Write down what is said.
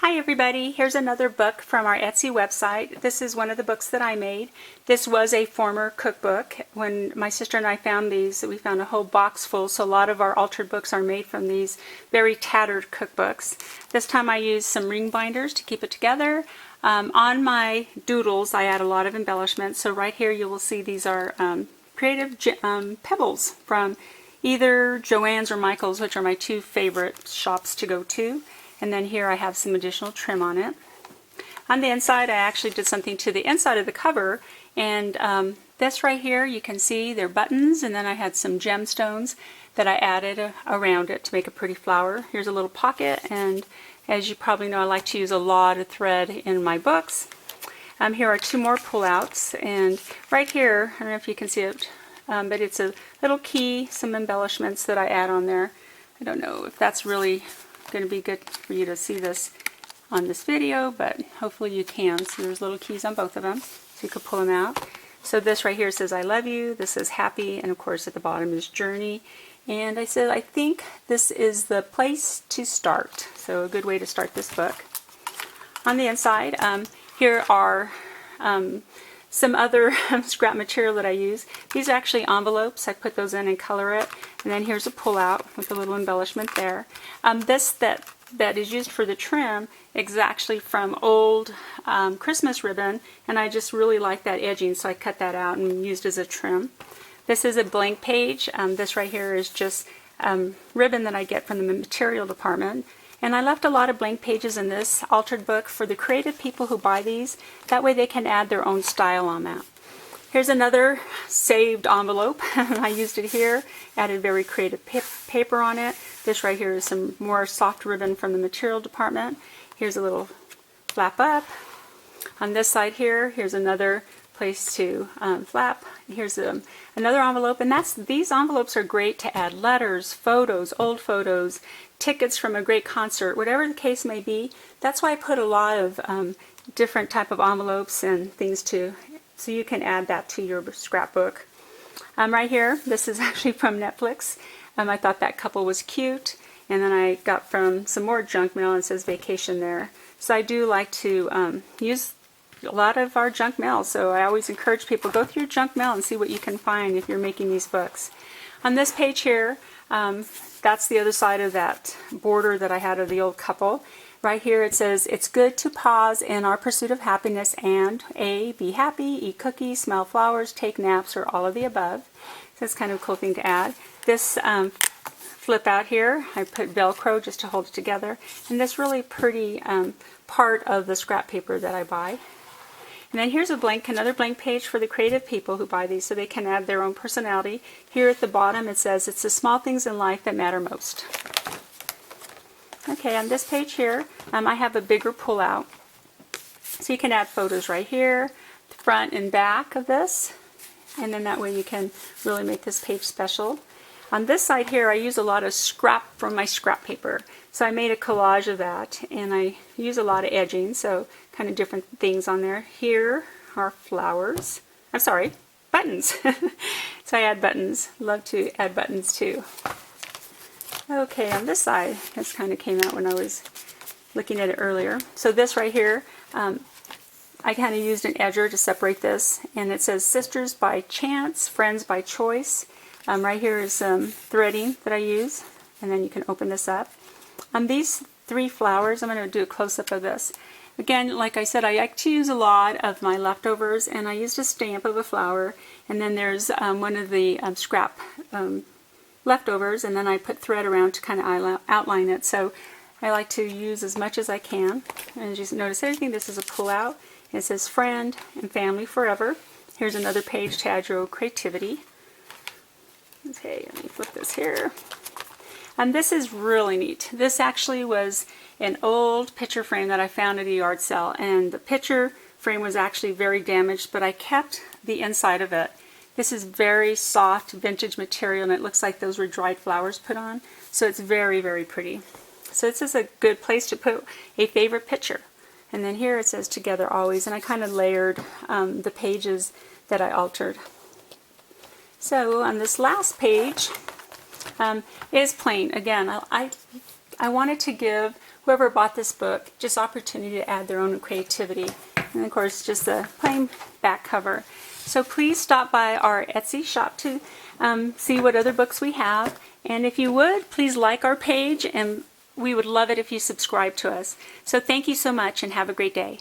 Hi everybody, here's another book from our Etsy website. This is one of the books that I made. This was a former cookbook. When my sister and I found these, we found a whole box full, so a lot of our altered books are made from these very tattered cookbooks. This time I used some ring binders to keep it together. On my doodles I add a lot of embellishments, so right here you will see these are creative pebbles from either Joann's or Michael's, which are my two favorite shops to go to. And then here I have some additional trim on it. On the inside I actually did something to the inside of the cover, and this right here you can see they're buttons, and then I had some gemstones that I added around it to make a pretty flower. Here's a little pocket, and as you probably know I like to use a lot of thread in my books. Here are two more pullouts, and right here, I don't know if you can see it, but it's a little key, some embellishments that I add on there. I don't know if that's really going to be good for you to see this on this video, but hopefully you can. So there's little keys on both of them, so you could pull them out. So this right here says I love you, this is happy, and of course at the bottom is journey. And I said I think this is the place to start, so a good way to start this book. On the inside, here are some other scrap material that I use. These are actually envelopes. I put those in and color it. And then here's a pull-out with a little embellishment there. This that is used for the trim is actually from old Christmas ribbon, and I just really like that edging, so I cut that out and used as a trim. This is a blank page. This right here is just ribbon that I get from the material department. And I left a lot of blank pages in this altered book for the creative people who buy these. That way they can add their own style on that. Here's another saved envelope. I used it here, added very creative paper on it. This right here is some more soft ribbon from the material department. Here's a little flap up. On this side here, here's another place to flap. Here's another envelope, and these envelopes are great to add letters, photos, old photos, tickets from a great concert, whatever the case may be. That's why I put a lot of different type of envelopes and things so you can add that to your scrapbook. Right here, this is actually from Netflix. I thought that couple was cute, and then I got from some more junk mail, and it says vacation there. So I do like to use a lot of our junk mail, so I always encourage people, go through your junk mail and see what you can find if you're making these books. On this page here, that's the other side of that border that I had of the old couple. Right here it says, it's good to pause in our pursuit of happiness and A, be happy, eat cookies, smell flowers, take naps, or all of the above. So that's kind of a cool thing to add. This flip out here, I put Velcro just to hold it together. And this really pretty part of the scrap paper that I buy. And then here's another blank page for the creative people who buy these so they can add their own personality. Here at the bottom it says, it's the small things in life that matter most. Okay, on this page here, I have a bigger pull-out. So you can add photos right here, front and back of this, and then that way you can really make this page special. On this side here, I use a lot of scrap from my scrap paper. So I made a collage of that, and I use a lot of edging, so kind of different things on there. Here are flowers. I'm sorry, buttons. So I add buttons. Love to add buttons too. Okay, on this side, this kind of came out when I was looking at it earlier. So this right here, I kind of used an edger to separate this, and it says sisters by chance, friends by choice. Right here is some threading that I use, and then you can open this up. These three flowers, I'm going to do a close-up of this. Again, like I said, I like to use a lot of my leftovers, and I used a stamp of a flower, and then there's one of the scrap leftovers, and then I put thread around to kind of outline it. So I like to use as much as I can. And as you notice, everything, this is a pull-out. It says friend and family forever. Here's another page to add your creativity. Okay, let me flip this here. And this is really neat. This actually was an old picture frame that I found at a yard sale, and the picture frame was actually very damaged, but I kept the inside of it. This is very soft vintage material, and it looks like those were dried flowers put on, so it's very, very pretty. So this is a good place to put a favorite picture. And then here it says together always, and I kind of layered the pages that I altered. So on this last page is plain. Again, I wanted to give whoever bought this book just opportunity to add their own creativity. And of course, just the plain back cover. So please stop by our Etsy shop to see what other books we have. And if you would, please like our page, and we would love it if you subscribe to us. So thank you so much, and have a great day.